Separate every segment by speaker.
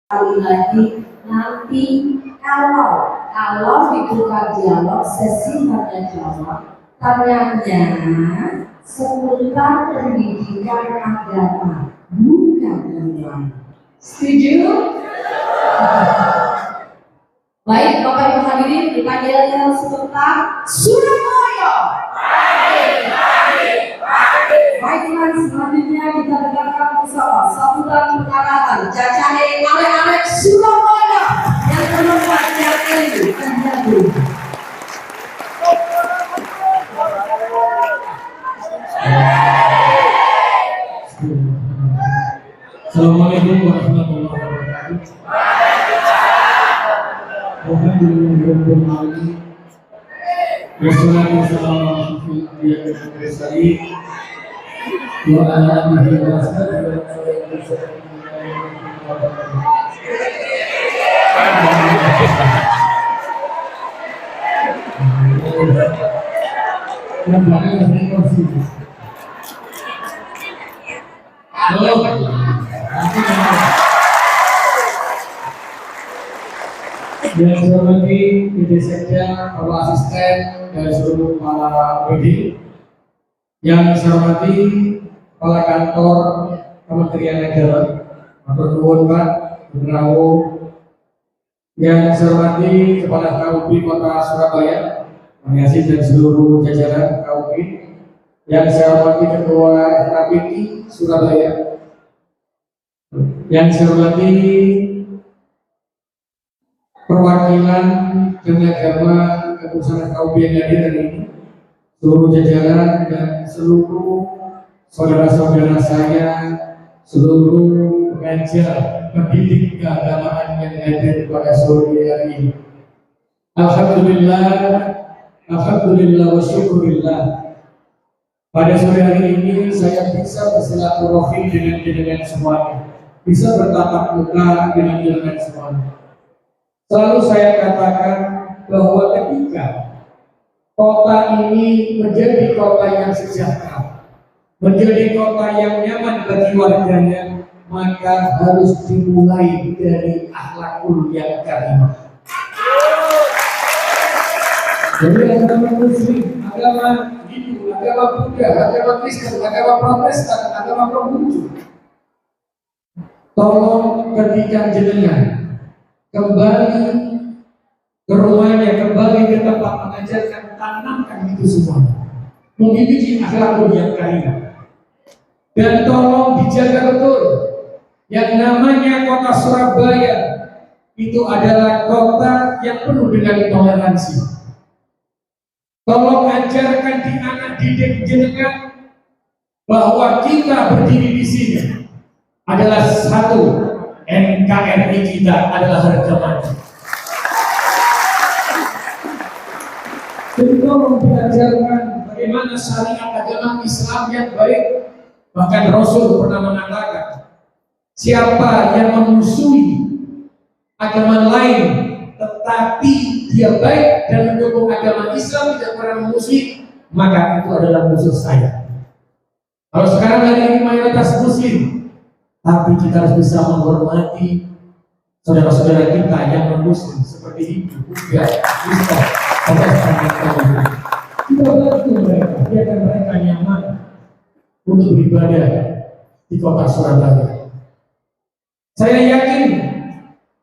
Speaker 1: Sekali lagi nanti kalau dibuka dialog sesi tanya jawab, tanyanya seputar pendidikan agama, bukan yang lain. Setuju? Baik, Bapak Ibu hadirin, dipanggilnya sebentar Surabaya. Baiklah, selanjutnya kita dengarkan bersama sambutan pengarahan Cacane Arek-arek Surabaya yang terlepas yang ini terjadi.
Speaker 2: Assalamualaikum warahmatullahi wabarakatuh. Alhamdulillah. Wassalatu wassalamu ala asyrofil yang saya hormati PD Sekda, Bapak Asisten dan seluruh para PD. Yang saya hormati Kepala Kantor Kementerian Negara, Matur nuwun Pak Benrawo. Yang saya hormati Kepala KUP Kota Surabaya, Mengasi dan seluruh jajaran KUP. Yang saya hormati Ketua KPT Surabaya. Yang saya hormati perwakilan dan agama keputusan KUP yang hadir hari ini, seluruh jajaran dan seluruh saudara-saudara saya, seluruh pengajar pendidik keagamaan yang hadir pada sore hari ini. Alhamdulillah wa syukurillah. Pada sore hari ini saya bisa bersilaturahim dengan semuanya, bisa bertatap muka dengan semuanya. Selalu saya katakan bahwa ketika kota ini menjadi kota yang sejahtera, menjadi kota yang nyaman bagi warganya, maka harus dimulai dari akhlakul yang karimah. Jadi agama Muslim, agama Hindu, agama Buddha, agama Kristen, agama Protestan, agama Konghucu, tolong ketika jenengan kembali ke rumahnya, kembali ke tempat mengajarkan, tanamkan itu semua, memiliki akhlakul yang karimah. Dan tolong dijaga betul, yang namanya kota Surabaya itu adalah kota yang penuh dengan toleransi. Tolong ajarkan di anak didik jenengan bahwa kita berdiri di sini adalah satu, NKRI kita adalah harga mati. Jadi tolong diajarkan bagaimana syariat agama Islam yang baik. Bahkan Rasul pernah mengatakan, siapa yang memusuhi agama lain tetapi dia baik dan mendukung agama Islam, tidak pernah memusuhi, maka itu adalah musuh saya. Kalau sekarang hari ini mayoritas Muslim, tapi kita harus bisa menghormati saudara-saudara kita yang non-Muslim seperti Hindu, Buddha, Kristen, Protestan dan Katolik. Kita bantu mereka, biarkan mereka nyaman untuk beribadah di kota Surabaya. Saya yakin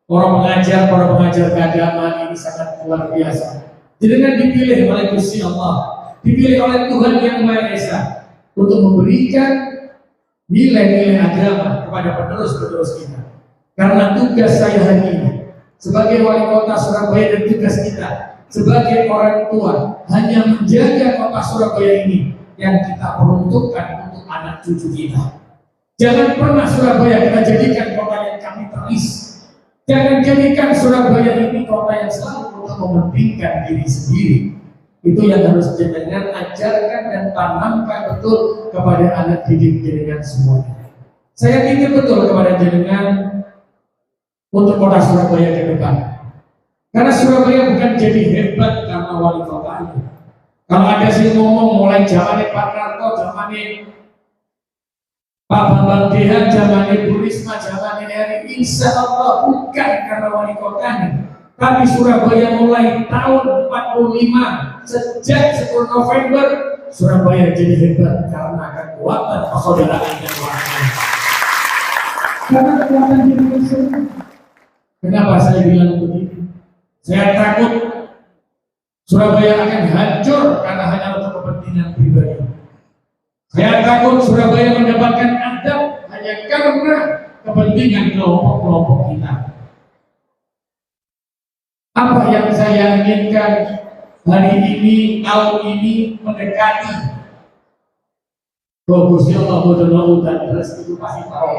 Speaker 2: para pengajar keagamaan ini sangat luar biasa. Dengan dipilih oleh Gusti Allah, dipilih oleh Tuhan Yang Maha Esa untuk memberikan nilai-nilai agama kepada penerus-penerus kita. Karena tugas saya hari ini sebagai wali kota Surabaya dan tugas kita sebagai orang tua hanya menjaga kota Surabaya ini yang kita peruntukkan untuk anak cucu kita. Jangan pernah Surabaya kita jadikan kota yang kapitalis. Jangan jadikan Surabaya ini kota yang selalu untuk mementingkan diri sendiri. Itu yang harus jenengan ajarkan dan tanamkan betul kepada anak didik jenengan semuanya. Saya titip betul kepada jenengan untuk kota Surabaya ke depan. Karena Surabaya bukan jadi hebat karena wali kotanya. Kalau ada sih ngomong mulai zamannya Pak Narto, zamannya Pak Bambang Deha, zaman Ibu Risma, zaman Eri, insya Allah bukan karena wali kotanya. Tapi Surabaya mulai tahun 45, sejak 10 November, Surabaya jadi hebat karena kekuatan persaudaraan dan keluarga. Karena kekuatan Indonesia. Kenapa saya bilang begini? Saya takut Surabaya akan hancur karena hanya untuk kepentingan pribadi. Saya takut Surabaya mendapatkan adab hanya karena kepentingan kelompok-kelompok kita. Apa yang saya inginkan hari ini, tahun ini mendekati Gusti Allah dan terus itu pasti tahu.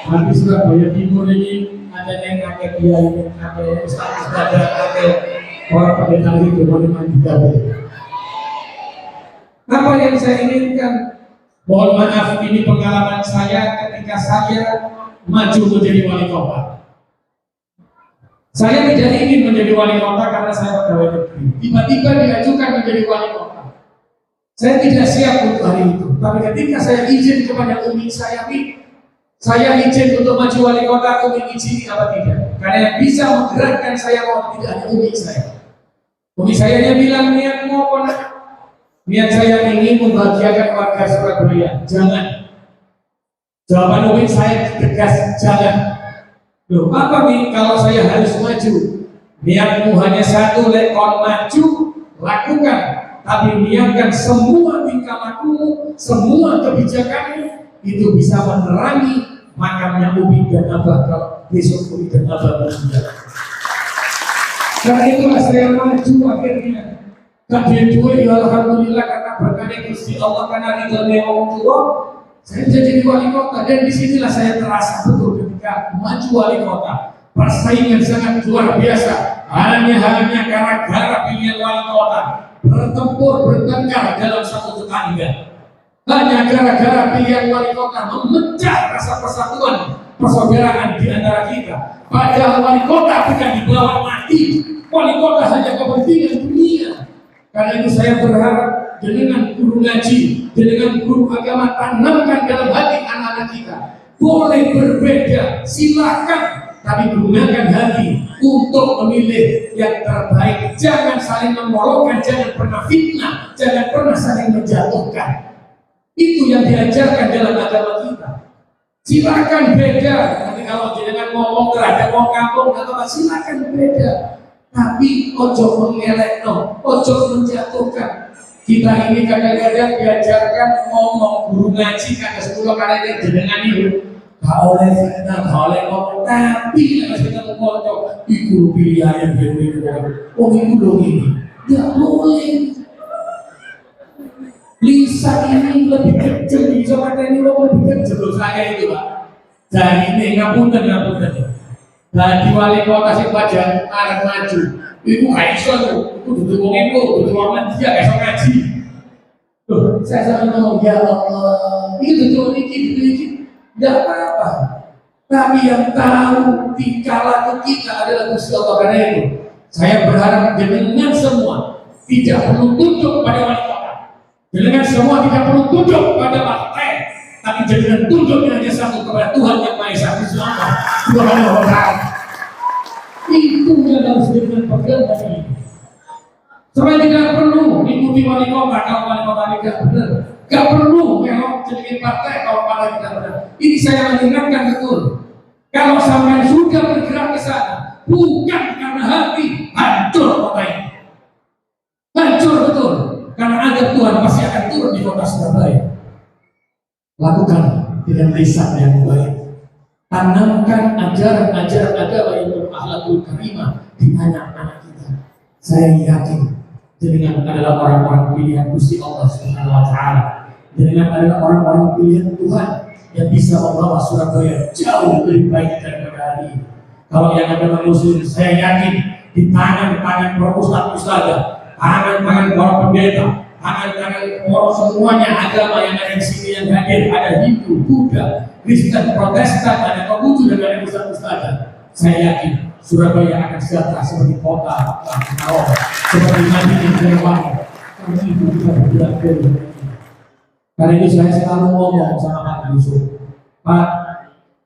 Speaker 2: Tapi Surabaya Timur ini ada yang ngake kiai, ada ustaz ada orang pendeta itu boleh mandi gawe. Apa yang saya inginkan? Mohon maaf, ini pengalaman saya ketika saya maju menjadi wali kota. Saya tidak ingin menjadi wali kota karena saya pegawai negeri. Tiba-tiba diajukan menjadi wali kota. Saya tidak siap untuk hari itu. Tapi ketika saya izin kepada umi saya izin untuk maju wali kota, umi izin apa tidak? Karena yang bisa menggerakkan saya mau tidak hanya umi saya. Umi saya dia bilang niat mau apa? Niat saya ingin membahagiakan warga Surabaya. Jangan. Jawaban umi saya tegas, jangan. Loh, apa nih kalau saya harus maju? Niatmu hanya satu, lekon maju, lakukan. Tapi niatkan semua tingkah lakumu, semua kebijakanmu itu bisa menerangi makamnya Umi dan Abah kalau besok Umi dan Abah bersudah. Karena itulah saya maju akhirnya. Tapi dua ya alhamdulillah karena berkah Gusti Allah karena ridhonya orang tua. Saya jadi wali kota dan disinilah saya terasa betul ketika maju wali kota. Persaingan sangat luar biasa. Hanya gara-gara pilihan wali kota, bertempur bertengkar dalam satu tetangga. Hanya gara-gara pilihan wali kota memecah rasa persatuan, persaudaraan di antara kita. Padahal wali kota bukan dibawa mati. Wali kota hanya kepentingan dunia. Karena itu saya berharap dengan guru ngaji, dengan guru agama, tanamkan dalam hati anak-anak kita. Boleh berbeda, silakan, tapi gunakan hati untuk memilih yang terbaik. Jangan saling memolokkan, jangan pernah fitnah, jangan pernah saling menjatuhkan. Itu yang diajarkan dalam agama kita. Silakan beda. Nanti kalau jangan ngomong terhadap orang kampung atau silakan beda. Tapi ojo mengelekno, ojo menjatuhkan. Kita ini kadang-kadang diajarkan ngomong guru ngaji kata 10 kali jenengan itu gak oleh fitnah, gak oleh ngomong. Tapi kalau kita ngomong itu pilihan yang berbeda. Oh itu dong ini, gak boleh. Lisan ini lebih kecil, bisa kata ini lebih kecil saya itu pak. Jadi ini ngapunten. Jadi wali kota si Pajan arep maju. Iku gak iso tuh, itu duduk wong itu, duduk wong dia gak iso ngaji. Loh, saya sampai ngomong ya Allah, itu duduk ini, gak apa-apa. Tapi yang tahu tingkah laku kita adalah Gusti Allah. Karena itu, saya berharap dengan semua tidak perlu tunduk pada wali kota. Dengan semua tidak perlu tunduk pada partai, tapi jangan tunduknya hanya satu kepada Tuhan yang Maha Esa, Subhanahu wa Ta'ala. Itu yang harus dengan pegangan ini. Supaya tidak perlu mengikuti wali kota kalau wali kota ini tidak benar. Tidak perlu memang jadi partai kalau partai tidak benar. Ini saya mengingatkan betul. Kalau sampai sudah bergerak ke sana, bukan karena hati, hancur kota ini. Hancur betul. Karena ada Tuhan pasti akan turun di kota Surabaya. Lakukan dengan lisan yang baik. Tanamkan ajaran-ajaran agama yang berakhlakul karimah di anak-anak kita. Saya yakin dengan adalah orang-orang pilihan Gusti Allah Subhanahu wa Ta'ala. Dengan adalah orang-orang pilihan Tuhan yang bisa membawa Surabaya jauh lebih baik daripada hari ini. Kalau yang agama Muslim, saya yakin di tangan-tangan para ustaz-ustazah, tangan-tangan para pendeta, tangan-tangan orang semuanya agama yang ada di sini yang hadir, ada Hindu, Buddha, Kristen, Protestan, ada Konghucu dan ada ustaz-ustazah. Saya yakin Surabaya akan sejahtera seperti kota Karawang, seperti Madinah dan Wangi. Kami itu kita bergerak dari Karena itu saya selalu ngomong sama Pak Yusuf, Pak,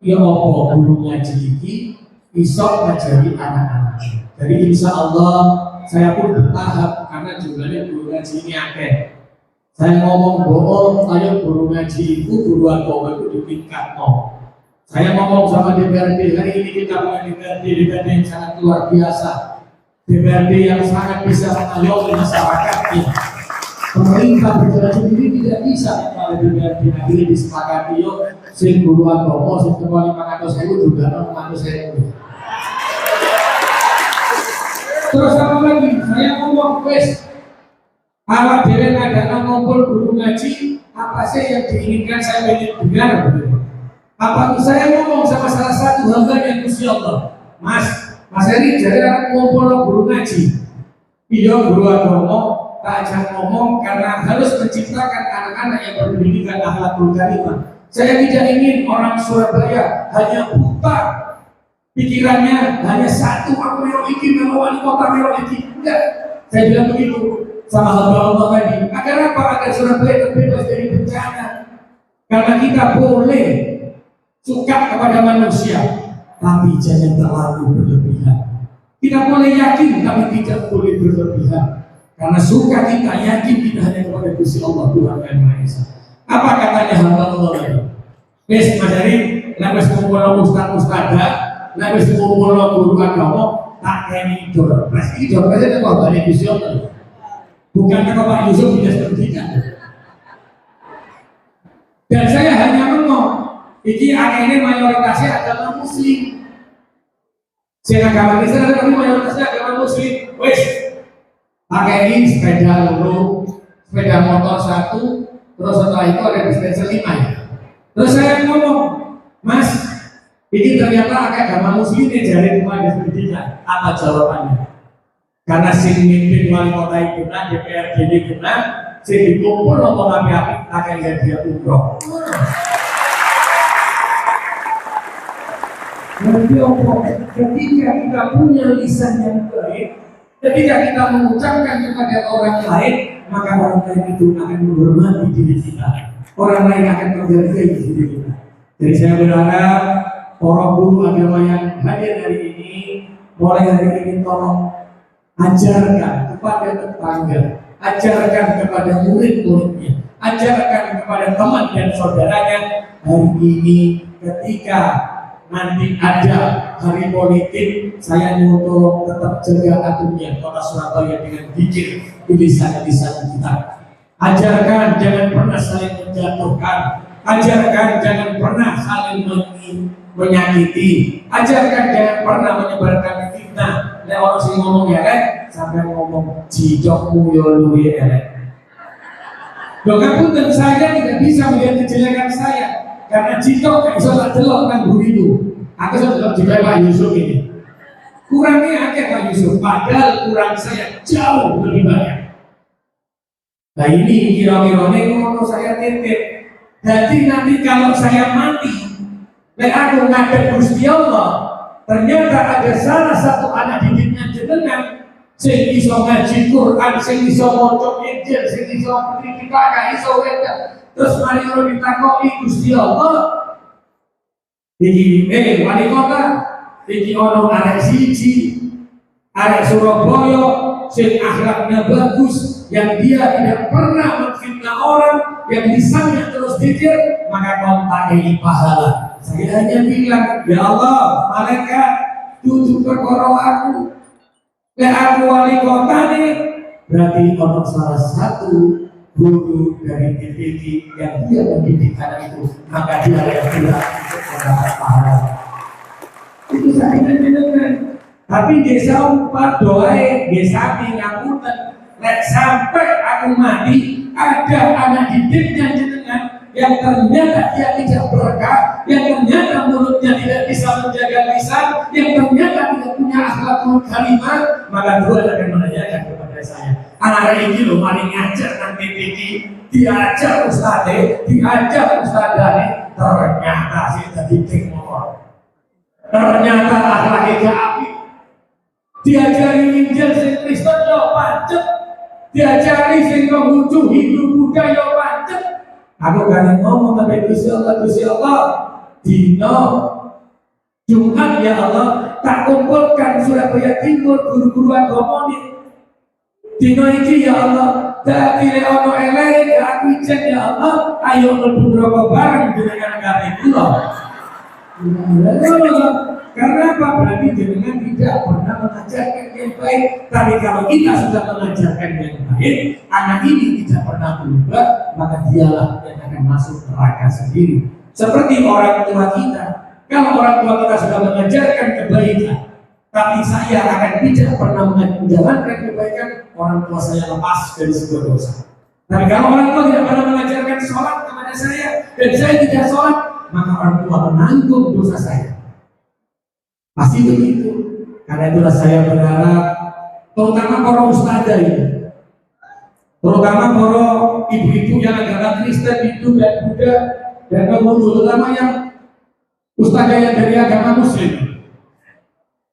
Speaker 2: ya apa guru ngaji iki iso ngajari anak-anak. Jadi insya Allah saya pun bertahap karena jumlahnya guru ngaji ini akeh. Saya ngomong bohong, ayo guru ngaji itu guru agama itu ditingkat no. Saya ngomong sama DPRD, hari ini kita punya DPRD yang sangat luar biasa, DPRD yang sangat bisa mengayomi masyarakatnya. Pemerintah berjalan sendiri tidak bisa kalau DPRD akhirnya disepakati yuk, sing guru agama, sing ketua 500.000 juga 600.000. Terus apa lagi? Saya ngomong wes, awak dewe ada ngumpul guru ngaji, apa sih yang diinginkan saya ingin dengar begitu. Apa saya ngomong sama salah satu hamba yang Gusti Allah, Mas Heri jadi aku ngumpul guru ngaji. Iya guru agama, tak ajak ngomong karena harus menciptakan anak-anak yang berpendidikan akhlakul karimah. Saya tidak ingin orang Surabaya hanya buta pikirannya hanya satu, aku melo iki, melo wali kota, melo iki. Enggak, saya bilang begitu sama hamba Allah tadi. Agar apa? Agar Surabaya terbebas dari bencana. Karena kita boleh suka kepada manusia, tapi jangan terlalu berlebihan. Kita boleh yakin, tapi tidak boleh berlebihan. Karena suka kita yakin kita hanya kepada Gusti Allah Tuhan yang Maha Esa. Apa katanya hamba Allah tadi? Wes Mas Heri, wes kumpul ustaz-ustadzah, wes kumpul guru agama, tak keni doorpress. Ini doorpress itu kok banyak Gusti Allah. Bukan kata Pak Yusuf tidak pendidikan. Dan saya hanya ngomong, iki akhirnya mayoritasnya agama Muslim. Saya agama Islam tapi mayoritasnya agama Muslim. Wes, pakai ini sepeda dulu, sepeda motor 1, terus setelah itu ada dispenser 5 ya. Terus saya ngomong, Mas, ini ternyata agama Muslim yang jari rumah pendidikan. Apa jawabannya? Karena sing mimpin wali kota itu nah, DPRD itu nah, sing dikumpul ngomong api-api, akhirnya dia umroh. Nanti ketika kita punya lisan yang baik, ketika kita mengucapkan kepada orang lain, maka orang lain itu akan menghormati diri kita. Orang lain akan menghargai diri kita. Jadi saya berharap para guru agama yang hadir hari ini, mulai hari ini tolong ajarkan kepada tetangga, ajarkan kepada murid-muridnya, ajarkan kepada teman dan saudaranya. Hari ini ketika nanti ada hari politik, saya nyuruh tetap jaga aturnya kota Surabaya dengan zikir di lisan-lisan kita. Ajarkan jangan pernah saling menjatuhkan, ajarkan jangan pernah saling menyakiti, ajarkan jangan pernah menyebarkan fitnah. Nek orang sing ngomong elek, sampai ngomong jidokmu yo luwe elek. Ngapunten, saya tidak bisa melihat kejelekan saya. Karena jika gak bisa tak delok kan begitu. Aku sudah delok juga Pak Yusuf ini. Kurangnya akeh Pak Yusuf, padahal kurang saya jauh lebih banyak. Nah ini kira-kira ngono saya titip. Jadi nanti kalau saya mati, nek aku ngadep Gusti Allah, ternyata ada salah satu anak didiknya jenengan sing iso ngaji Quran, sing iso maca Injil, sing iso pendidikan, iso weda. Terus mari orang ditakoki Gusti Allah, iki wali kota, iki ono arek siji, arek Surabaya, sing akhlaknya bagus, yang dia tidak pernah memfitnah orang, yang lisannya terus zikir, maka kontak ini pahala. Saya hanya bilang, ya Allah, malaikat tutup perkara aku, aku wali kota nih, berarti ono salah satu guru dari TPT yang dia mendidik anak itu, maka dia yang bilang untuk mendapat pahala. Itu saya dengar. Tapi desa umpat doae, desa ngapunten, nek sampai aku mati ada anak didiknya jenengan yang ternyata dia tidak berkah, yang ternyata mulutnya tidak bisa menjaga lisan, yang ternyata tidak punya akhlakul karimah, maka Tuhan akan menanyakan kepada saya. Anak ini loh mari ngajar nang PPT, diajar ustadz, diajar ustadzane, ternyata sih tadi motor, ternyata akhlaknya api, diajari Injil sing Kristen yo pancet, diajari sing Konghucu Hindu Buddha yo pancet, Aku kan ngomong sampai Gusti Allah, dino Jumat ya Allah, tak kumpulkan Surabaya Timur guru-guru agama nih. Dino iki ya Allah, tak kira ono elek, aku ijen ya Allah, ayo mlebu neraka bareng dengan kabeh kula. Karena apa? Berarti jenengan tidak pernah mengajarkan yang baik. Tapi kalau kita sudah mengajarkan yang baik, anak ini tidak pernah berubah, maka dialah yang akan masuk neraka sendiri. Seperti orang tua kita. Kalau orang tua kita sudah mengajarkan kebaikan, tapi saya akan tidak pernah menjalankan kebaikan, orang tua saya lepas dari sebuah dosa. Tapi kalau orang tua tidak pernah mengajarkan sholat kepada saya, dan saya tidak sholat, maka orang tua menanggung dosa saya. Pasti begitu. Karena itulah saya berharap, terutama para ustadzah ini, terutama para ibu-ibu yang agama Kristen, Hindu dan Buddha, dan terutama yang ustadzah yang dari agama Muslim.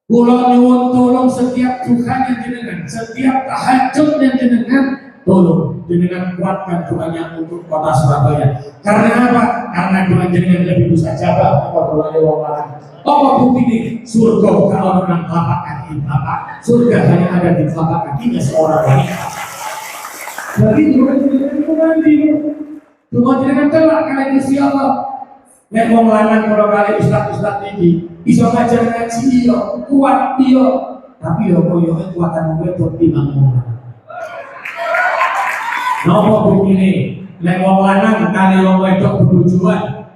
Speaker 2: Kula nyuwun tolong setiap Tuhan yang jenengan, setiap tahajud yang jenengan, tolong jenengan kuatkan doanya untuk kota Surabaya. Karena apa? Karena doa jenengan lebih bisa jawab apa doanya wong lanang. Apa bukti ini? Surga kalau orang telapak kaki bapak, surga hanya ada di telapak kakinya seorang wanita. Jadi doa jenengan itu nanti, doa jenengan kelak kalian Gusti Allah. Nek wong lanang ora kali ustaz-ustaz iki iso ngajar ngaji iya, kuat iya, tapi yo koyo kekuatan wong wedok timbang wong lanang. Napa begini? Nek wong lanang kali wong wedok bertujuan.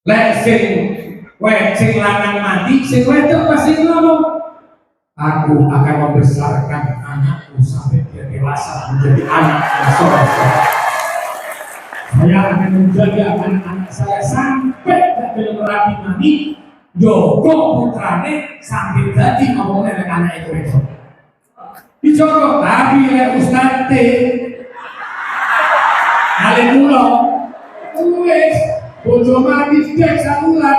Speaker 2: Lek sing lanang mati, sing wedok pasti ngomong, aku akan membesarkan anakku sampai dia dewasa menjadi anak yang soleh. Saya akan menjaga anak-anak saya sampai dalam rapi mati, jogo putrane sampai jadi ngomongnya dengan anak itu. Dijogo, tapi oleh Ustaz T, kali pulau, wes, bojo mati sejak sabulan,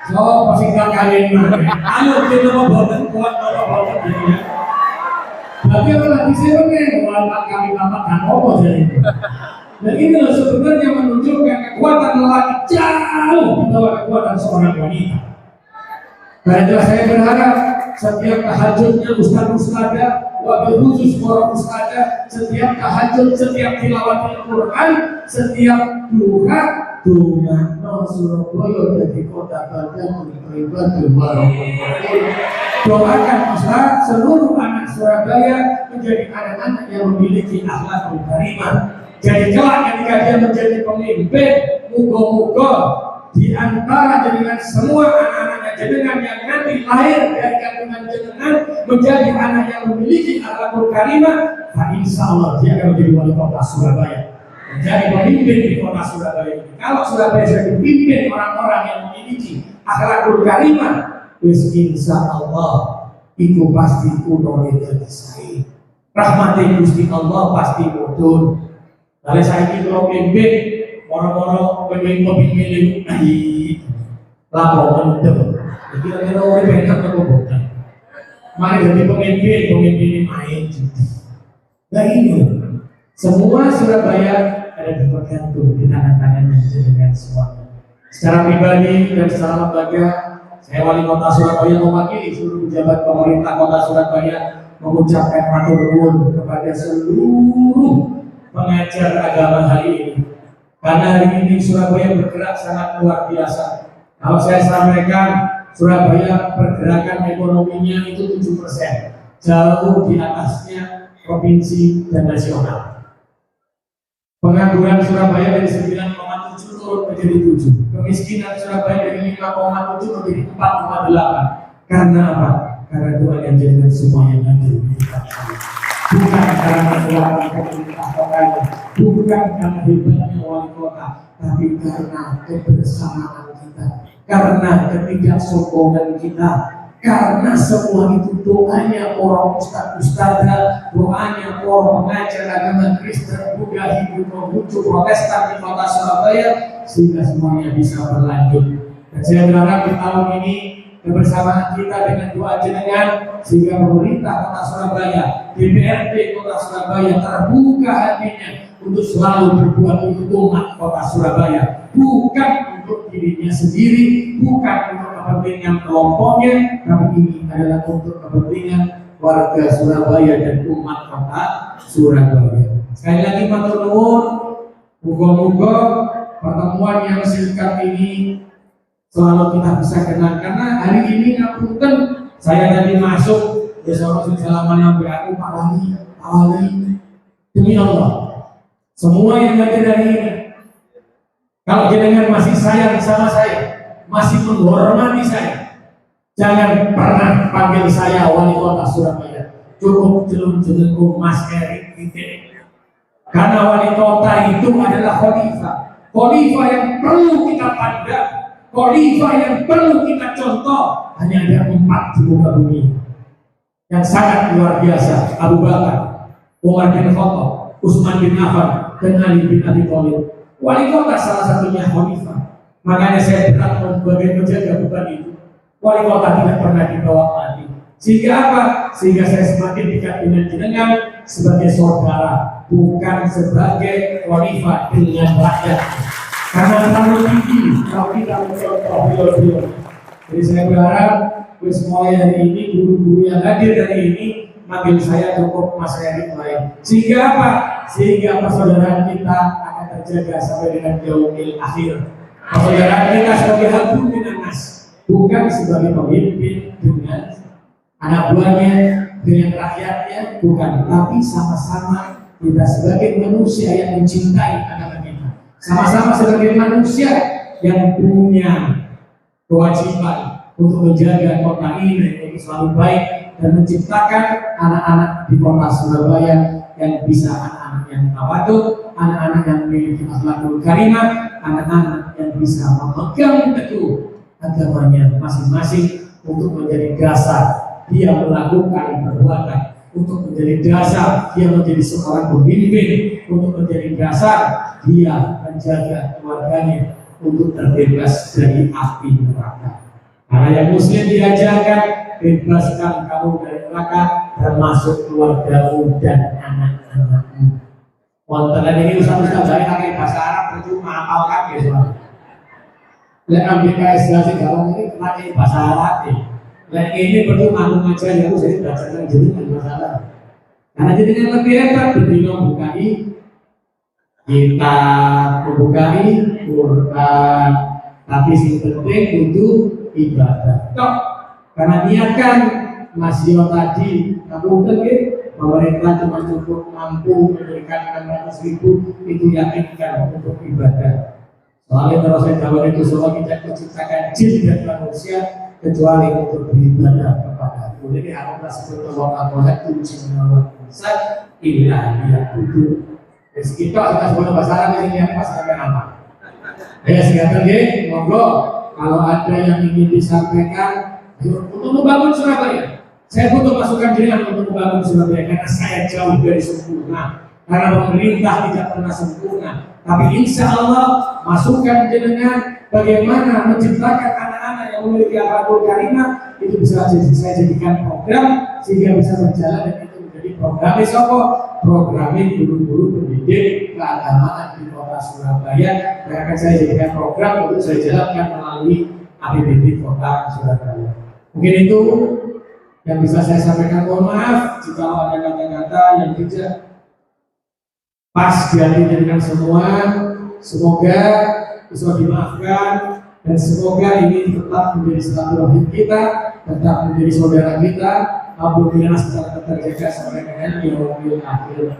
Speaker 2: so pasti kalian mana? Ayo kita mau boten kuat, mau boten dia. Tapi kalau lagi sebenarnya, kalau kami makan apa jadi? Dan inilah sebenarnya menunjukkan kekuatan lelaki jauh di bawah kekuatan seorang wanita. Karena itu saya berharap setiap tahajudnya ustaz-ustazah, wabil khusus para ustazah, setiap tahajud, setiap tilawat Al-Quran, setiap doa Surabaya jadi kota badan beribadah warahmatullahi. Doakan Ustaz seluruh anak Surabaya menjadi anak-anak yang memiliki akhlakul karimah. Jadi kelak ketika dia menjadi pemimpin, muga-muga di antara jenengan semua anak-anaknya jenengan yang nanti lahir dari kandungan jenengan menjadi anak yang memiliki akhlakul karimah, insya Allah dia akan menjadi wali kota Surabaya, menjadi pemimpin di kota Surabaya ini. Kalau Surabaya sudah dipimpin orang-orang yang memiliki akhlakul karimah, insya Allah itu pasti kuno dari saya. Rahmati Gusti Allah pasti mudun. Kalau saya ini kalau pimpin, orang-orang pemimpin laporan itu, kira-kira orang banyak terkumpulkan. Mari jadi pemimpin ini main judi. Nah ini, semua Surabaya ada bergantung di tangan-tangan jenengan semuanya. Secara pribadi dan secara lembaga, saya wali kota Surabaya mewakili seluruh pejabat pemerintah kota Surabaya mengucapkan matur nuwun kepada seluruh pengajar agama hari ini. Karena hari ini Surabaya bergerak sangat luar biasa. Kalau saya sampaikan, Surabaya pergerakan ekonominya itu 7%, jauh di atasnya provinsi dan nasional. Pengangguran Surabaya dari 9,7 turun menjadi 7. Kemiskinan Surabaya dari 5,7 menjadi 4,8. Karena apa? Karena Tuhan yang jadikan semua yang ada. Bukan karena kekuatan pemerintah kotanya, bukan karena hebatnya wali kota, tapi karena kebersamaan kita, karena ketidaksombongan kita, karena semua itu doanya para ustaz-ustazah, doanya para pengajar agama Kristen, Buddha, Hindu, Konghucu, Protestan di kota Surabaya, sehingga semuanya bisa berlanjut. Dan saya berharap di tahun ini kebersamaan kita dengan doa jenengan sehingga pemerintah kota Surabaya, DPRD kota Surabaya terbuka hatinya untuk selalu berbuat untuk umat kota Surabaya, bukan untuk dirinya sendiri, bukan untuk kepentingan kelompoknya, tapi ini adalah untuk kepentingan warga Surabaya dan umat kota Surabaya. Sekali lagi matur nuwun, muga-muga pertemuan yang singkat ini selalu kita bisa kenal, karena hari ini ngapunten saya tadi masuk ya seorang salaman nabi aku Pak Wali demi Allah semua yang ada dari ini, kalau jenengan masih sayang sama saya, masih menghormati saya, jangan pernah panggil saya wali kota Surabaya, cukup jelun-jelunku Mas Erik titik. Karena wali kota itu adalah khalifah yang perlu kita pandang, khalifah yang perlu kita contoh. Hanya ada 4 di muka bumi yang sangat luar biasa: Abu Bakar, Umar bin Khattab, Utsman bin Affan, dan Ali bin Abi Thalib. Wali kota salah satunya khalifah. Makanya saya berat membagai menjaga beban itu. Wali kota tidak pernah dibawa mati. Sehingga apa? Sehingga saya semakin dekat dengan jenengan sebagai saudara, bukan sebagai khalifah dengan rakyat. Karena terlalu tinggi kalau kita mencontoh beliau-beliau. Jadi saya berharap semua hari ini, guru-guru yang hadir hari ini manggil saya cukup Mas Erik lain. Sehingga apa? Sehingga persaudaraan kita akan terjaga sampai dengan yaumil akhir. Persaudaraan kita sebagai habib dengan nas, bukan sebagai pemimpin dengan anak buahnya, dengan rakyatnya, bukan. Tapi sama-sama kita sebagai manusia yang mencintai anak kita, sama-sama sebagai manusia yang punya kewajiban untuk menjaga kota ini selalu baik dan menciptakan anak-anak di kota Surabaya yang bisa anak-anak yang tawaduk, anak-anak yang memiliki akhlakul karimah, anak-anak yang bisa memegang teguh agamanya masing-masing untuk menjadi dasar dia melakukan perbuatan, untuk menjadi dasar dia menjadi seorang pemimpin, untuk menjadi dasar dia menjaga keluarganya untuk terbebas dari api neraka. Karena yang muslim diajarkan, bebaskan kamu dari neraka termasuk keluargamu dan anak-anakmu. Wonten ini ustaz-ustaz bae pakai bahasa Arab percuma apal kabeh soalnya. Lek ambil KSDA sing gawan iki pakai bahasa Arab iki. Lek ini percuma aku ngajar ya aku jadi belajar jenengan masalah. Karena jenengan lebih hebat berbeda bukai kita membukai Quran, tapi yang penting untuk ibadah. Tok, karena niatkan Mas Yo tadi, kamu mungkin pemerintah cuma cukup mampu memberikan 600.000 itu yakinkan untuk ibadah. Soalnya kalau saya jawab itu semua tidak menciptakan jin dan manusia kecuali untuk beribadah kepada aku. Jadi aku merasa bertawakal kunci menawar bisa inilah dia duduk. Jadi kita sebut bahasa Arab ini yang pas sampai apa? Ya silakan deh, monggo. Kalau ada yang ingin disampaikan untuk membangun Surabaya, saya butuh masukan jenengan untuk membangun Surabaya karena saya jauh dari sempurna. Karena pemerintah tidak pernah sempurna. Tapi insya Allah masukan jenengan bagaimana menciptakan anak-anak yang memiliki akhlakul karimah itu bisa saya jadikan program sehingga bisa berjalan dan itu menjadi program programnya guru-guru pendidik keagamaan di kota Surabaya yang akan saya jadikan program untuk saya jalankan melalui APBD kota Surabaya. Mungkin itu yang bisa saya sampaikan. Mohon maaf jika ada kata-kata yang tidak pas di hati dengan semua. Semoga bisa dimaafkan dan semoga ini tetap menjadi silaturahim kita, tetap menjadi saudara kita. Alhamdulillah secara terjaga sampai dengan yaumil akhir.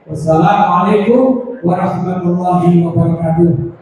Speaker 2: Wassalamualaikum warahmatullahi wabarakatuh.